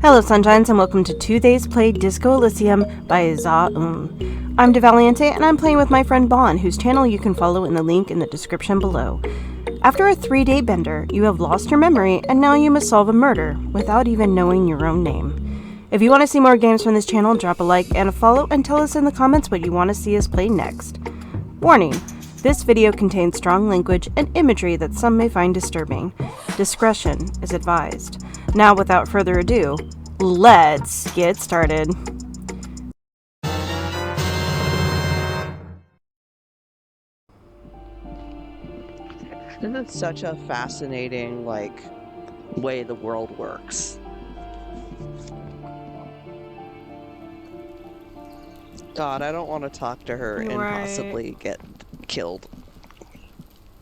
Hello Sunshines and welcome to 2 Days Play Disco Elysium by Za-Um. I'm DeValiente and I'm playing with my friend Bon, whose channel you can follow in the link in the description below. After a 3-day bender, you have lost your memory and now you must solve a murder without even knowing your own name. If you want to see more games from this channel, drop a like and a follow and tell us in the comments what you want to see us play next. Warning! This video contains strong language and imagery that some may find disturbing. Discretion is advised. Now, without further ado, let's get started. This is such a fascinating, way the world works. God, I don't want to talk to her and possibly get killed.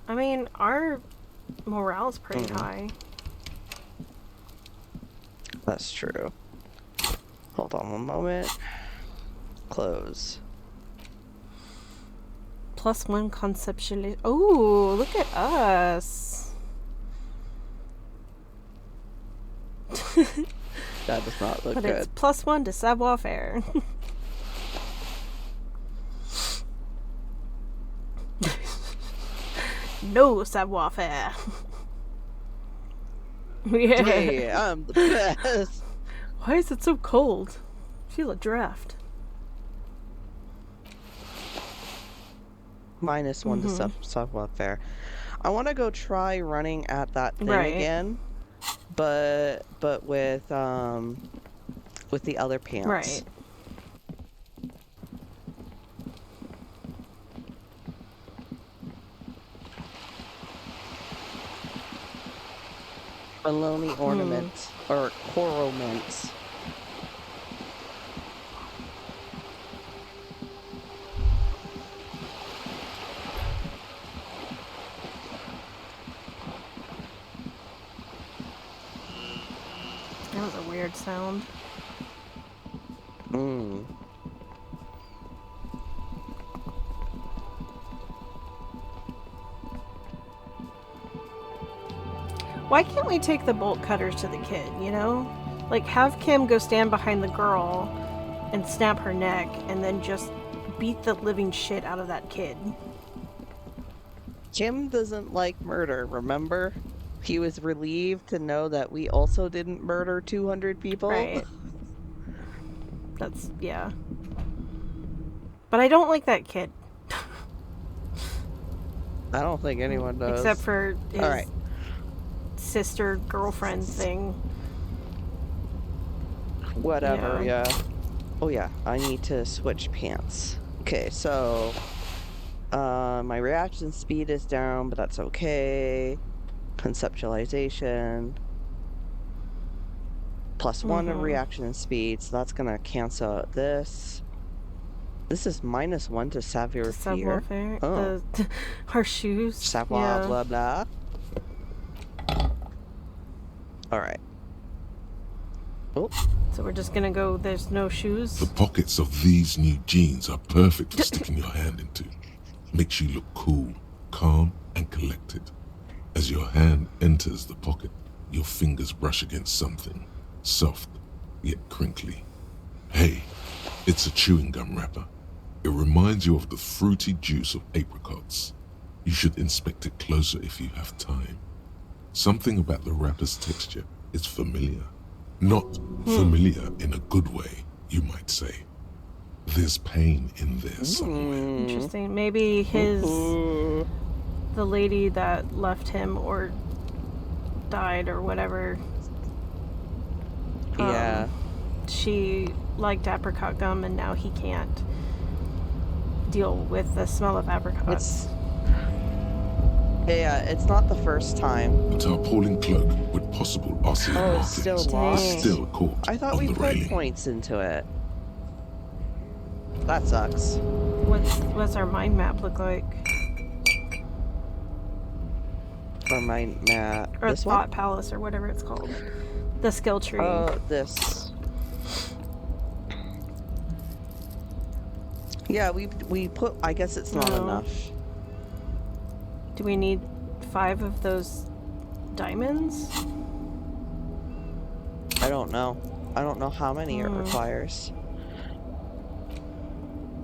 I mean, our morale's pretty high. That's true. Hold on one moment. Close. +1 conceptually. Oh, look at us. That does not look but good. It's +1 to savoir-faire. No savoir-faire. Yeah. Hey, I'm the best. Why is it so cold? I feel a draft. -1 to savoir-faire. I want to go try running at that thing again, but with the other pants. Right. Baloney ornaments or coroments. That was a weird sound. Why can't we take the bolt cutters to the kid, you know? Like, have Kim go stand behind the girl and snap her neck and then just beat the living shit out of that kid. Kim doesn't like murder, remember? He was relieved to know that we also didn't murder 200 people. Right. That's, yeah. But I don't like that kid. I don't think anyone does. Except for his All right. sister girlfriend thing. Whatever, yeah. Oh yeah, I need to switch pants. Okay, so my reaction speed is down, but that's okay. Conceptualization. +1 of reaction and speed, so that's gonna cancel out this. This is -1 to savoir-faire. Oh. Our shoes. Savoir blah blah. Alright. Oh. So we're just gonna go, there's no shoes? The pockets of these new jeans are perfect for sticking your hand into. Makes you look cool, calm, and collected. As your hand enters the pocket, your fingers brush against something, soft, yet crinkly. Hey, it's a chewing gum wrapper. It reminds you of the fruity juice of apricots. You should inspect it closer if you have time. Something about the wrapper's texture is familiar. Not familiar in a good way, you might say. There's pain in there somewhere. Interesting. Maybe the lady that left him or died or whatever. Yeah. She liked apricot gum and now he can't deal with the smell of apricots. Yeah, it's not the first time. A tarpaulin cloak with possible ocelot markings still lost? is still caught I thought on we the put railing. points into it. That sucks. What's our mind map look like? Our mind map. Or This Thought one? Palace or whatever it's called. The skill tree. This. Yeah, we put. I guess it's not enough. Do we need 5 of those diamonds? I don't know. I don't know how many it requires.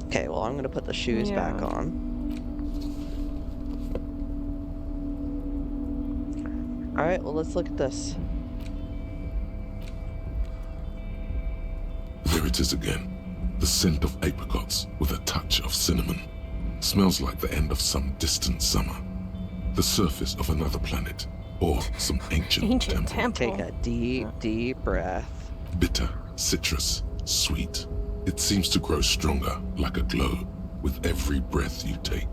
Okay, well, I'm gonna put the shoes back on. Alright, well, let's look at this. There it is again. The scent of apricots with a touch of cinnamon. Smells like the end of some distant summer. The surface of another planet, or some ancient temple. Take a deep breath. Bitter, citrus, sweet. It seems to grow stronger, like a glow, with every breath you take.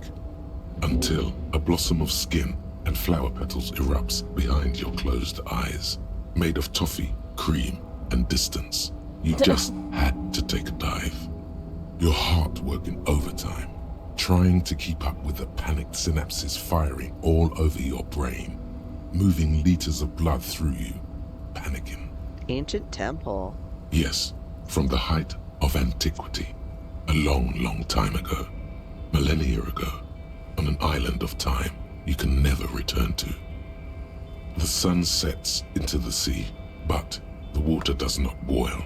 Until a blossom of skin and flower petals erupts behind your closed eyes. Made of toffee, cream, and distance. You just had to take a dive. Your heart working overtime, trying to keep up with the panicked synapses firing all over your brain, moving liters of blood through you, panicking. Ancient temple. Yes, from the height of antiquity, a long time ago, millennia ago, on an island of time you can never return to. The sun sets into the sea, but the water does not boil.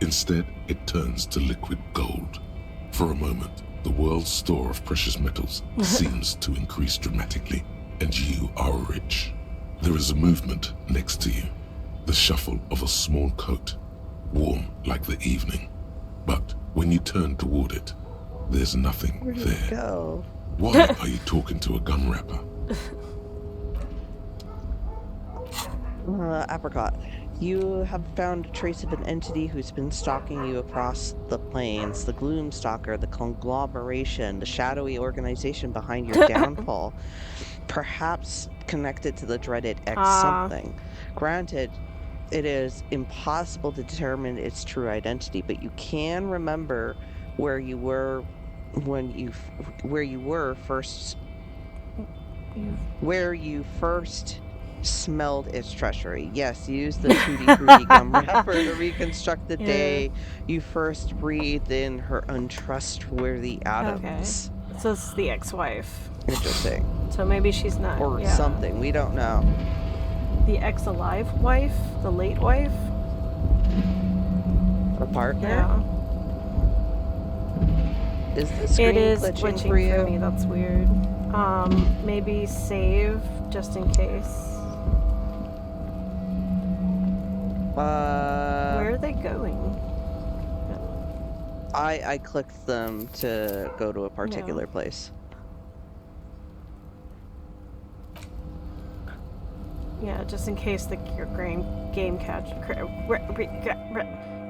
Instead, it turns to liquid gold. For a moment, the world's store of precious metals seems to increase dramatically, and you are rich. There is a movement next to you, the shuffle of a small coat, warm like the evening. But when you turn toward it, there's nothing Where did there. it go? Why are you talking to a gum wrapper? Apricot. You have found a trace of an entity who's been stalking you across the plains. The Gloom Stalker, the conglomeration, the shadowy organization behind your downfall. Perhaps connected to the dreaded X something. Granted, it is impossible to determine its true identity, but you can remember where you were where you first smelled its treachery. Yes, use the Tutti Frutti gum wrapper to reconstruct the day you first breathed in her untrustworthy atoms. Okay. So it's the ex-wife. Interesting. So maybe she's not. Or something, we don't know. The ex-alive wife? The late wife? Her partner? Yeah. Is the screen It is glitching for you? me, that's weird. Maybe save, just in case. Where are they going? I clicked them to go to a particular place. Yeah, just in case your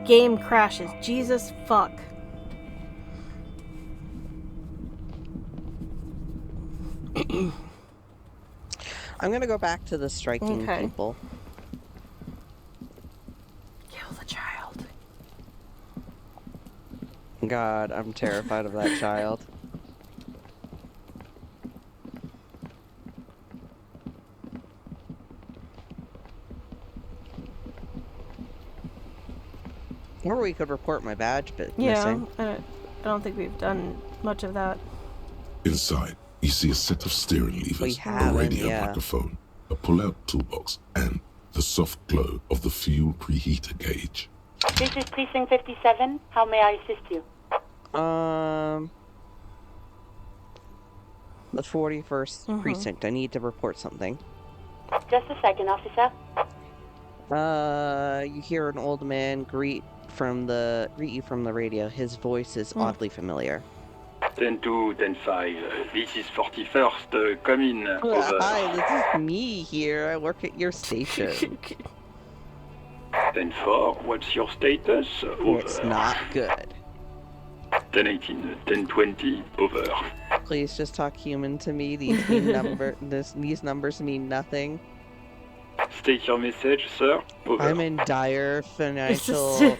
game crashes. Jesus fuck. I'm gonna go back to the striking people. Kill the child. God, I'm terrified of that child. Or we could report my badge missing. I don't think we've done much of that. Inside, you see a set of steering levers, a radio microphone, a pull-out toolbox, and the soft glow of the fuel preheater gauge. This is Precinct 57. How may I assist you? The 41st Precinct. I need to report something. Just a second, officer. You hear an old man greet you from the radio. His voice is oddly familiar. 10-2, 10-5. This is 41st. Come in. Over. Hi, this is me here. I work at your station. 10-4, what's your status? Over. It's not good. 10-18, 10-20, over. Please just talk human to me. These numbers mean nothing. State your message, sir. Over. I'm in dire financial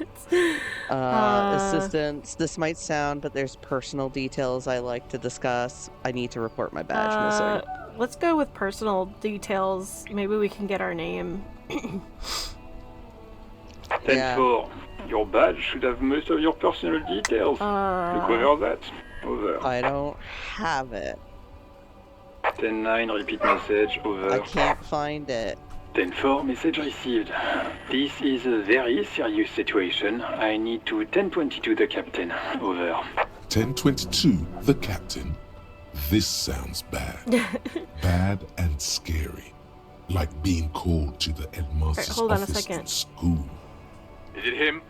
assistance. This might sound, but there's personal details I like to discuss. I need to report my badge missing. Let's go with personal details. Maybe we can get our name. 10-4, your badge should have most of your personal details. Look over that. Over. I don't have it. 10-9, repeat message. Over. I can't find it. 10-4, message received. This is a very serious situation. I need to 1022 the captain. Over. 1022, the captain. This sounds bad. Bad and scary. Like being called to the headmaster's hold on a office second. in school. Is it him?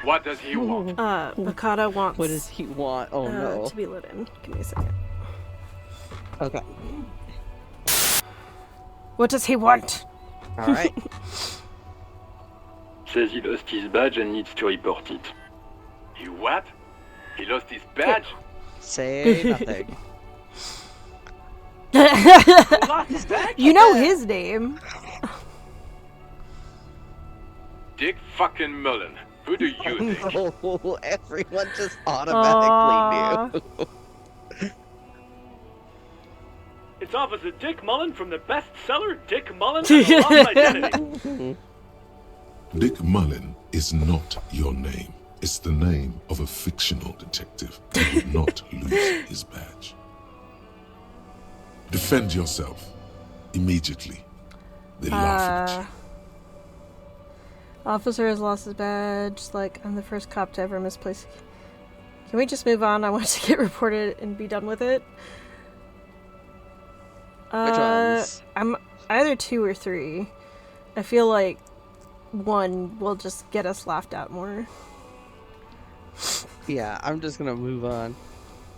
What does he want? Bakata wants What does he want? Oh no. to be lit in. Give me a second. Okay. What does he want? Alright. Says he lost his badge and needs to report it. He what? He lost his badge? Say nothing. He lost his badge? You know his name. Dick fucking Mullen. Who do you think? Oh, everyone just automatically knew. It's Officer Dick Mullen from the bestseller Dick Mullen and the Lost Identity. Dick Mullen is not your name. It's the name of a fictional detective who would not lose his badge. Defend yourself. Immediately. They laugh at you. Officer has lost his badge. Like, I'm the first cop to ever misplace. Can we just move on? I want to get reported and be done with it. Which ones? I'm either 2 or 3. I feel like 1 will just get us laughed at more. Yeah, I'm just gonna move on.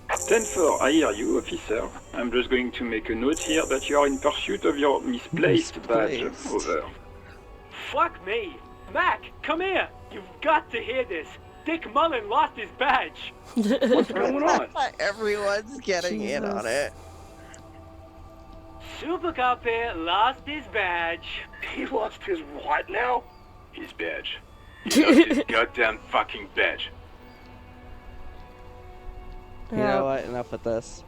10-4, I hear you, officer. I'm just going to make a note here that you are in pursuit of your misplaced badge. Misplaced. Over. Fuck me. Mac, come here. You've got to hear this. Dick Mullen lost his badge. What's going on? Everyone's getting in on it. Super Cop here lost his badge. He lost his what now? His badge. He lost his goddamn fucking badge. You know what? Enough with this.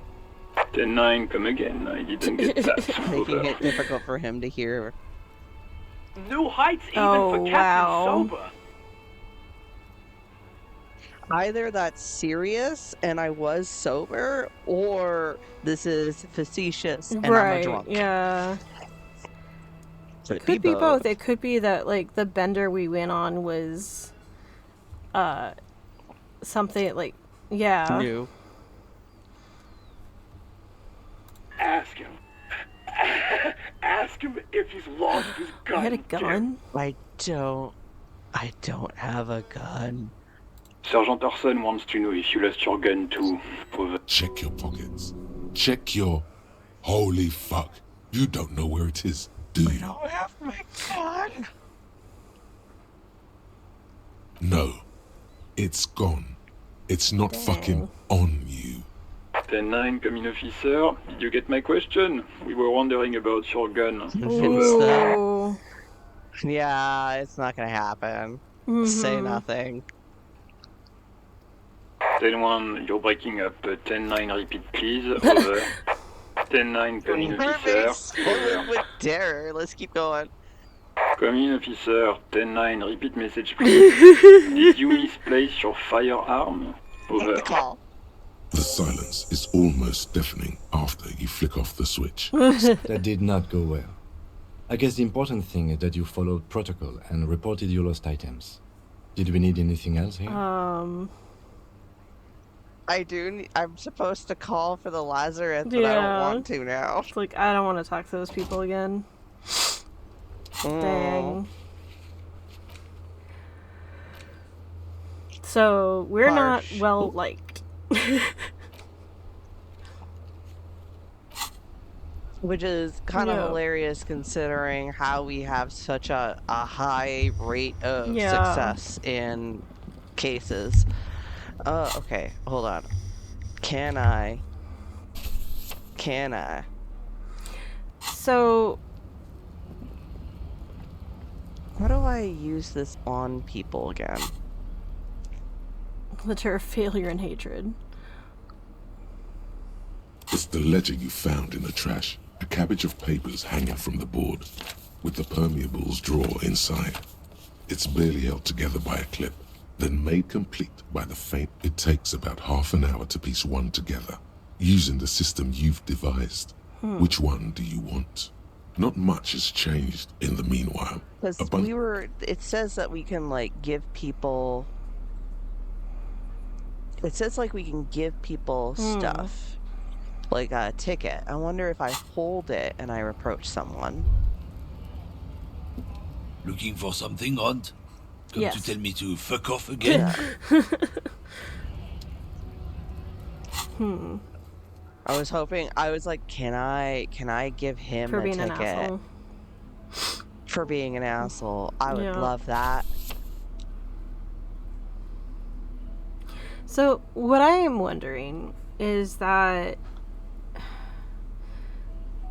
10-9, come again. I didn't get that. Making Over. it difficult for him to hear. New heights even Oh, for Captain wow. Sober. Either that's serious and I was sober, or this is facetious and I'm a Right, drunk. yeah. Could Could be both. It could be that, like, the bender we went on was, something, like, yeah. New. Ask him. Ask him if he's lost his gun. I had a gun? I don't have a gun. Sergeant Orson wants to know if you lost your gun too. Over. Check your pockets. Check your... Holy fuck. You don't know where it is, do you? don't have my gun. No. It's gone. It's not fucking on you. 10-9, come in, officer. Did you get my question? We were wondering about your gun. Ooh. Yeah, it's not gonna happen. Say nothing. 10-1, you're breaking up. 10-9, repeat please. Over. 10-9, come in, officer. Over. With terror. Let's keep going. Come in, officer. 10-9, repeat message please. Did you misplace your firearm? Take Over. the call. The silence is almost deafening after you flick off the switch. That did not go well. I guess the important thing is that you followed protocol and reported your lost items. Did we need anything else here? I'm supposed to call for the Lazarus, but I don't Yeah. want to now. It's like, I don't want to talk to those people again. Dang. So, we're Harsh. not well liked. Which is kind of Yeah. hilarious considering how we have such a high rate of Yeah. success in cases. Okay, hold on. Can I? So, How do I use this on people again? letter of failure and hatred. It's the ledger you found in the trash. A cabbage of papers hanging from the board, with the permeables drawer inside. It's barely held together by a clip, then made complete by the faint. It takes about half an hour to piece one together, using the system you've devised. Which one do you want? Not much has changed in the meanwhile. Because it says that we can, like, give people... It says, like, we can give people stuff. Like a ticket. I wonder if I hold it and I approach someone. Looking for something, Rond? Come Yes. to tell me to fuck off again? I was hoping, I was like, can I give him For a being ticket? an asshole. For being an asshole. I would Yeah. love that. So, what I am wondering is that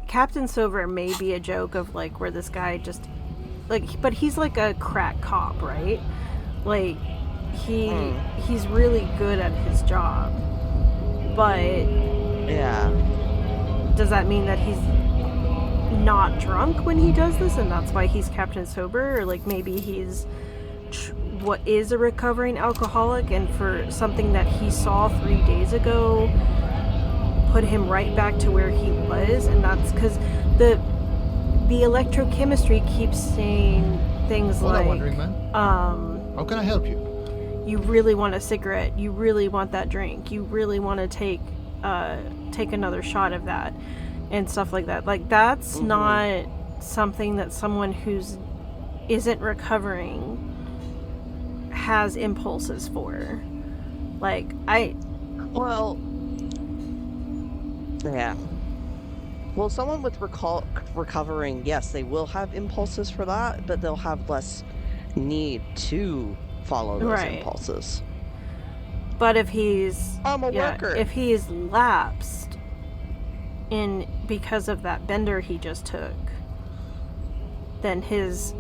Captain Silver may be a joke of, like, where this guy just, like, but he's like a crack cop, right? Like, he's really good at his job. But Yeah. does that mean that he's not drunk when he does this and that's why he's Captain Sober? Or, like, maybe he's what is a recovering alcoholic, and for something that he saw 3 days ago put him right back to where he was, and that's because the electrochemistry keeps saying things Hola, like, Wandering Man. How can I help you? you really want a cigarette, you really want that drink, you really want to take another shot of that, and stuff like that. Like, that's not something that someone who's isn't recovering has impulses for. Like, Well, yeah. Well, someone with recovering, yes, they will have impulses for that, but they'll have less need to follow those Right. impulses. but if he's I'm a worker. if he's lapsed in because of that bender he just took, then his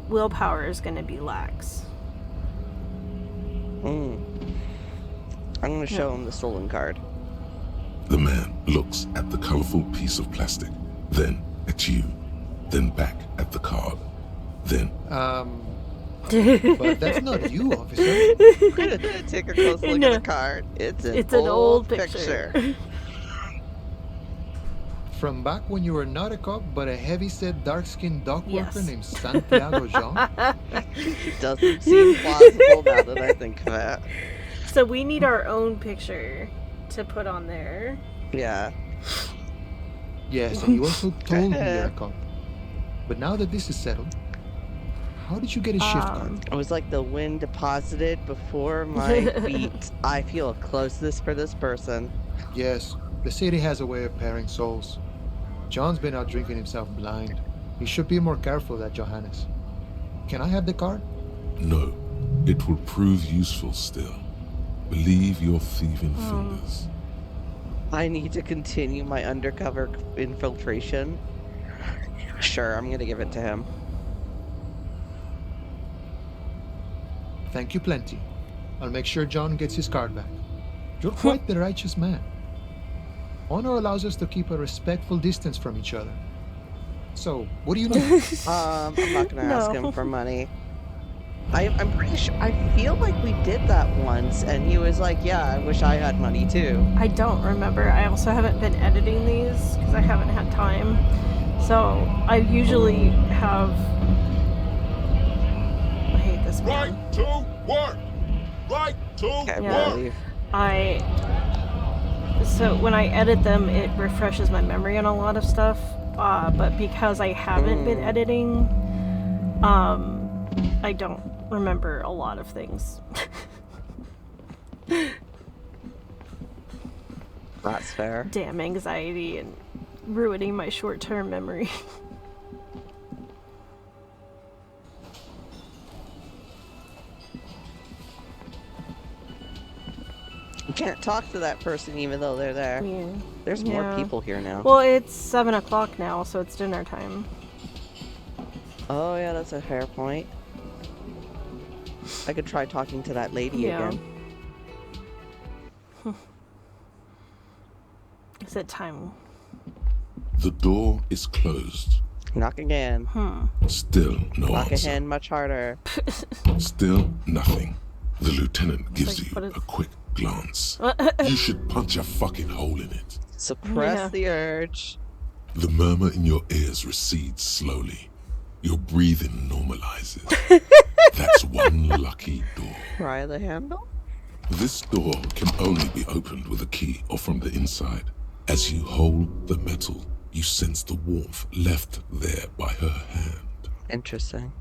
willpower is going to be lax. I'm going to show him the stolen card. The man looks at the colorful piece of plastic, then at you, then back at the card, then... But that's not you, officer. We're going to take a close look at the card. It's an old picture. From back when you were not a cop, but a heavy-set, dark-skinned dock Yes. worker named Santiago Jean? It doesn't seem plausible now that I think of it. So we need our own picture to put on there. Yeah. Yes, and you also told me you're a cop. But now that this is settled, how did you get a shift card? It was like the wind deposited before my feet. I feel a closeness for this person. Yes, the city has a way of pairing souls. John's been out drinking himself blind. He should be more careful, that Johannes. Can I have the card? No, it will prove useful still. Believe your thieving fingers. I need to continue my undercover infiltration. Sure, I'm gonna give it to him. Thank you plenty. I'll make sure John gets his card back. You're quite the righteous man. Honor allows us to keep a respectful distance from each other. So, what do you need? I'm not gonna ask him for money. I'm pretty sure, I feel like we did that once, and he was like, yeah, I wish I had money too. I don't remember. I also haven't been editing these because I haven't had time. So I usually have... I hate this man. Right to work! Right to Okay, Yeah. leave. So when I edit them, it refreshes my memory on a lot of stuff. But because I haven't been editing, I don't remember a lot of things. That's fair. Damn anxiety and ruining my short-term memory. You can't talk to that person even though they're there. Yeah. There's more Yeah. people here now. Well, it's 7 o'clock now, so it's dinner time. Oh yeah, that's a fair point. I could try talking to that lady Yeah. again. Is it time? The door is closed. Knock again. Still no Knock answer. again much harder. Still nothing. The lieutenant gives like, you what is- a quick glance. You should punch a fucking hole in it. Suppress the urge. The murmur in your ears recedes slowly. Your breathing normalizes. That's one lucky door. Try the handle? This door can only be opened with a key or from the inside. As you hold the metal, you sense the warmth left there by her hand. Interesting.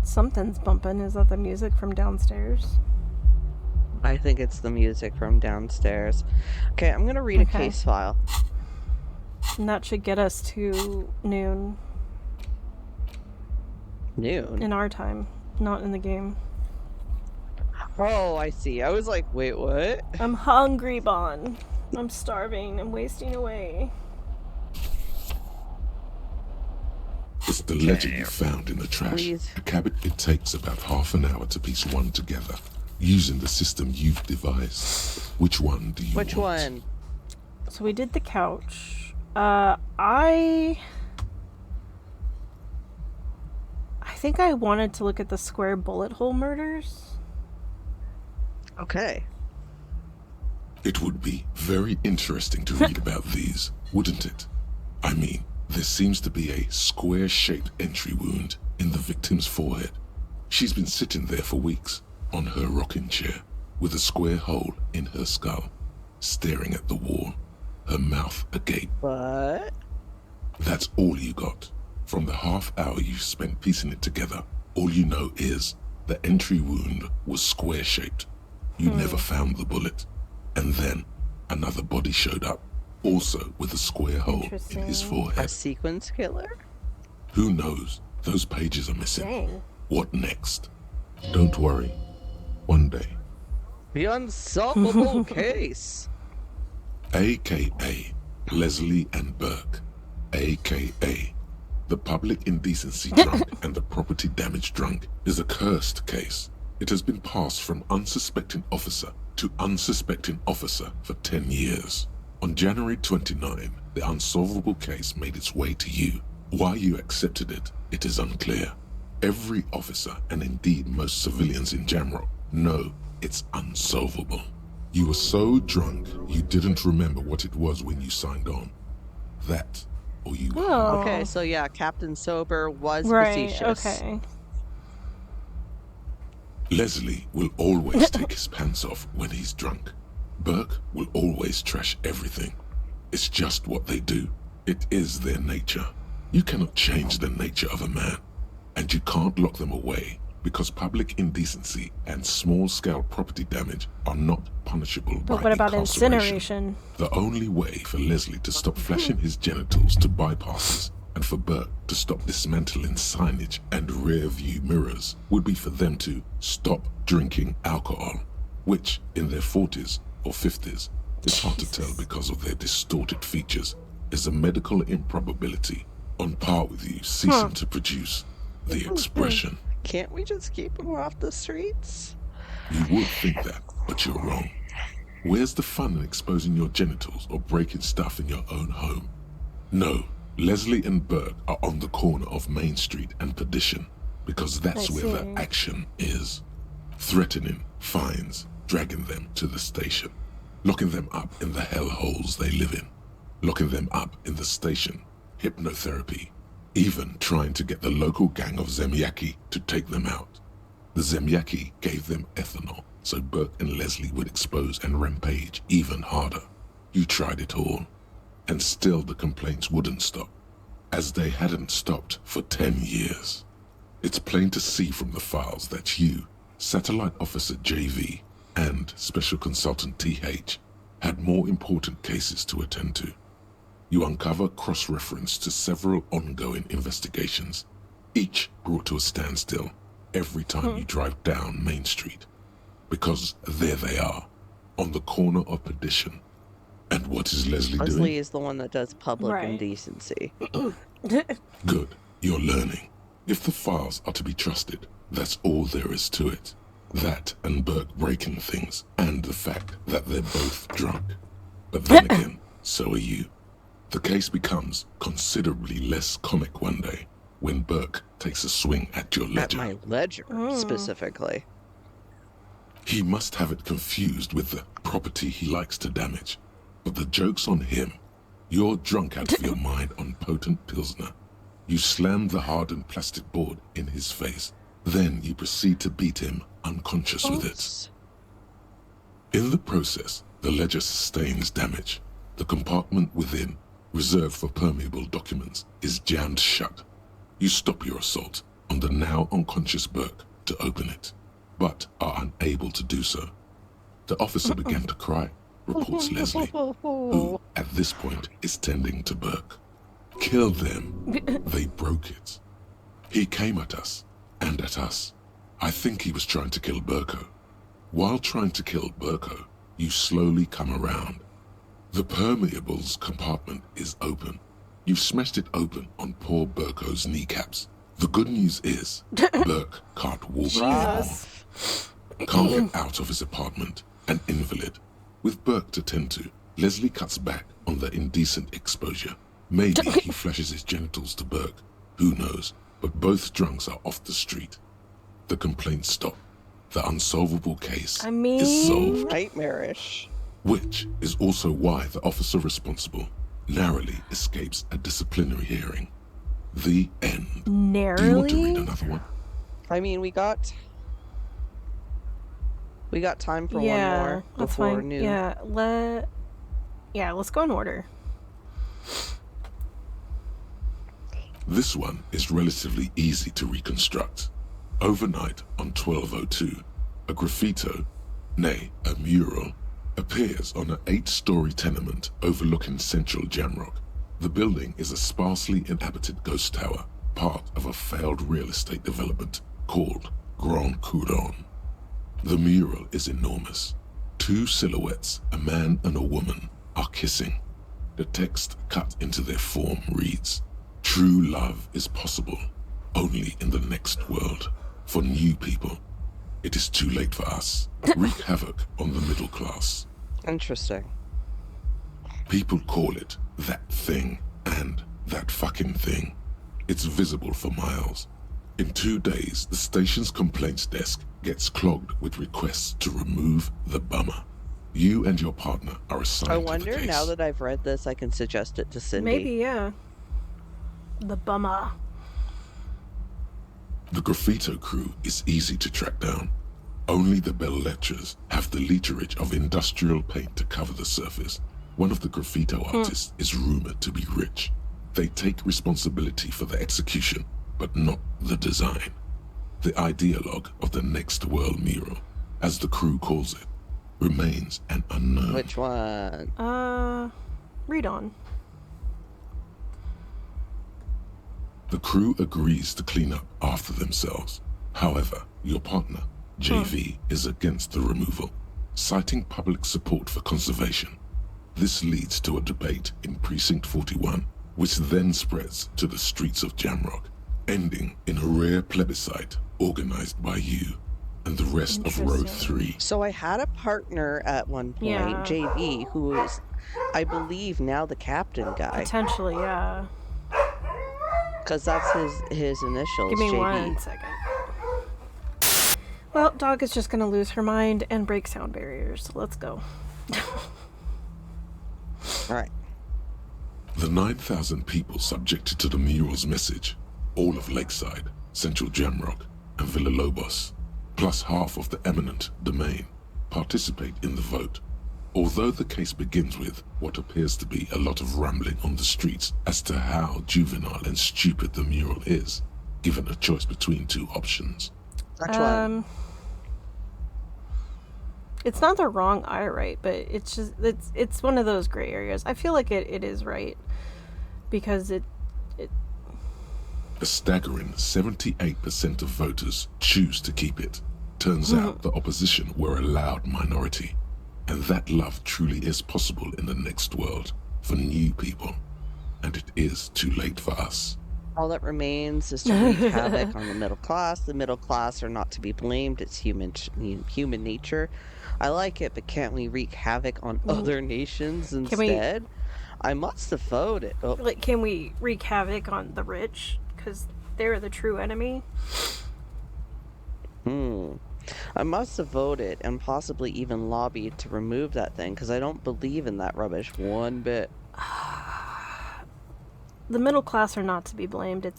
Something's bumping. Is that the music from downstairs? I think it's the music from downstairs. Okay, I'm gonna read a case file. And that should get us to noon. Noon? In our time, not in the game. Oh, I see. I was like, wait, what? I'm hungry, Bon. I'm starving. I'm wasting away. It's the ledger you found in the trash. Please. A cabinet. It takes about half an hour to piece one together, using the system you've devised. Which one do you want? Which one? So we did the couch. I think I wanted to look at the square bullet hole murders. Okay. It would be very interesting to read about these, wouldn't it? I mean, there seems to be a square-shaped entry wound in the victim's forehead. She's been sitting there for weeks, on her rocking chair, with a square hole in her skull, staring at the wall, her mouth agape. What? That's all you got. From the half hour you spent piecing it together, all you know is the entry wound was square-shaped. You never found the bullet. And then another body showed up, also with a square hole in his forehead. A sequence killer? Who knows? Those pages are missing. Dang. What next? Don't worry. One day. The unsolvable case. AKA Leslie and Burke. AKA the public indecency drunk and the property damage drunk is a cursed case. It has been passed from unsuspecting officer to unsuspecting officer for 10 years. On January 29, the unsolvable case made its way to you. Why you accepted it, it is unclear. Every officer, and indeed most civilians in Jamrock, know it's unsolvable. You were so drunk, you didn't remember what it was when you signed on. That, or you were high. Okay, so yeah, Captain Sober was Right, facetious. okay. Leslie will always take his pants off when he's drunk. Burke will always trash everything. It's just what they do. It is their nature. You cannot change the nature of a man. And you can't lock them away because public indecency and small-scale property damage are not punishable by But what about incarceration. incineration? The only way for Leslie to stop flashing his genitals to bypassers and for Burke to stop dismantling signage and rear-view mirrors would be for them to stop drinking alcohol, which, in their 40s or 50s, it's hard to tell because of their distorted features, is a medical improbability on par with you ceasing to produce the expression. Can't we just keep him off the streets? You would think that, but you're wrong. Where's the fun in exposing your genitals or breaking stuff in your own home? No, Leslie and Burke are on the corner of Main Street and Perdition because that's where the action is. Threatening, fines, dragging them to the station, locking them up in the hellholes they live in, locking them up in the station, hypnotherapy, even trying to get the local gang of Zemyaki to take them out. The Zemyaki gave them ethanol so Burke and Leslie would expose and rampage even harder. You tried it all, and still the complaints wouldn't stop, as they hadn't stopped for 10 years. It's plain to see from the files that you, Satellite Officer JV, and Special Consultant TH had more important cases to attend to. You uncover cross-reference to several ongoing investigations, each brought to a standstill every time you drive down Main Street. Because there they are, on the corner of Perdition. And what is Leslie doing? Leslie is the one that does public indecency. Good, you're learning. If the files are to be trusted, that's all there is to it. That and Burke breaking things, and the fact that they're both drunk. But then again, so are you. The case becomes considerably less comic one day when Burke takes a swing at your At ledger. my ledger, specifically. He must have it confused with the property he likes to damage. But the joke's on him. You're drunk out of your mind on potent Pilsner. You slam the hardened plastic board in his face. Then you proceed to beat him unconscious with it. In the process, the ledger sustains damage. The compartment within, reserved for permeable documents, is jammed shut. You stop your assault on the now unconscious Burke to open it, but are unable to do so. The officer began to cry, reports Leslie, who at this point is tending to Burke. Kill them. They broke it. He came at us, and at us. I think he was trying to kill Burko. While trying to kill Burko, you slowly come around. The permeables compartment is open. You've smashed it open on poor Burko's kneecaps. The good news is, Burke can't walk anymore. Can't get out of his apartment, an invalid. With Burke to tend to, Leslie cuts back on the indecent exposure. Maybe he flashes his genitals to Burke. Who knows? But both drunks are off the street. The complaints stop. The unsolvable case is solved. Nightmarish. Which is also why the officer responsible narrowly escapes a disciplinary hearing. The end. Narrowly? Do you want to read another one? I mean, we got time for one more that's before fine. noon. Let's go in order. This one is relatively easy to reconstruct. Overnight on 1202, a graffito, nay, a mural, appears on an 8-story tenement overlooking central Jamrock. The building is a sparsely inhabited ghost tower, part of a failed real estate development called Grand Couronne. The mural is enormous. 2 silhouettes, a man and a woman, are kissing. The text cut into their form reads, "True love is possible only in the next world. For new people, it is too late for us. Wreak havoc on the middle class." Interesting. People call it that thing and that fucking thing. It's visible for miles. In 2 days, the station's complaints desk gets clogged with requests to remove the bummer. You and your partner are assigned I to the wonder, case. now that I've read this, I can suggest it to Cindy. Maybe, yeah. The bummer. The graffito crew is easy to track down. Only the bell lectures have the literage of industrial paint to cover the surface. One of the graffito artists is rumored to be rich. They take responsibility for the execution, but not the design. The ideologue of the Next World mural, as the crew calls it, remains an unknown. Which one? Read on. The crew agrees to clean up after themselves. However, your partner, JV, is against the removal, citing public support for conservation. This leads to a debate in Precinct 41, which then spreads to the streets of Jamrock, ending in a rare plebiscite organized by you and the rest of Row 3. So I had a partner at one point, Yeah. JV, who was, I believe, now the captain guy. Potentially, yeah. Because that's his initials, Give me JV. 1 second. Well, dog is just gonna lose her mind and break sound barriers. So let's go. All right. The 9,000 people subjected to the mural's message, all of Lakeside, Central Jamrock, and Villa Lobos, plus half of the eminent domain, participate in the vote. Although the case begins with what appears to be a lot of rambling on the streets as to how juvenile and stupid the mural is, given a choice between 2 options. Which one? It's not the wrong eye right, but it's just it's one of those gray areas. I feel like it is right because it A staggering 78% of voters choose to keep it. Turns out the opposition were a loud minority, and that love truly is possible in the next world for new people, and it is too late for us. All that remains is to wreak havoc on the middle class. The middle class are not to be blamed. It's human nature. I like it, but can't we wreak havoc on other nations instead? I must have voted. Oh. Like, can we wreak havoc on the rich? Because they're the true enemy. I must have voted and possibly even lobbied to remove that thing because I don't believe in that rubbish one bit. The middle class are not to be blamed.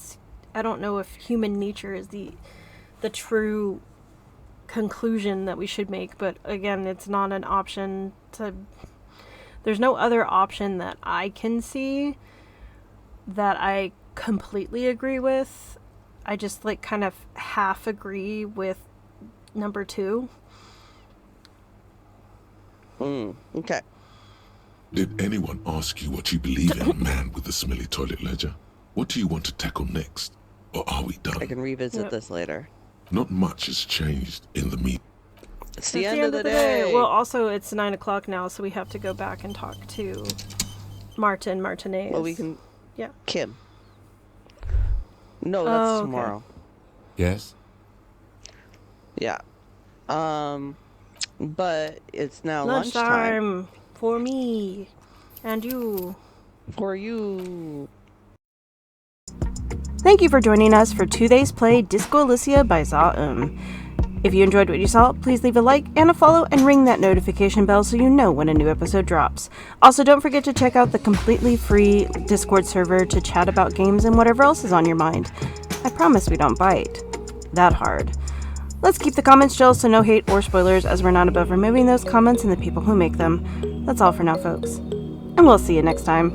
I don't know if human nature is the true conclusion that we should make, but again, it's not an option there's no other option that I can see that I completely agree with. I just kind of half agree with number 2. Okay. Did anyone ask you what you believe in, man with the smelly toilet ledger? What do you want to tackle next? Or are we done? I can revisit this later. Not much has changed in the meet. It's the end of the day. Well, also, it's 9 o'clock now, so we have to go back and talk to Martinez. Well, we can... Yeah. Kim. No, that's okay. tomorrow. Yes? Yeah. But it's now lunchtime. For me. And you. For you. Thank you for joining us for today's play Disco Elysium by Za. If you enjoyed what you saw, please leave a like and a follow and ring that notification bell so you know when a new episode drops. Also, don't forget to check out the completely free Discord server to chat about games and whatever else is on your mind. I promise we don't bite that hard. Let's keep the comments chill so no hate or spoilers, as we're not above removing those comments and the people who make them. That's all for now, folks. And we'll see you next time.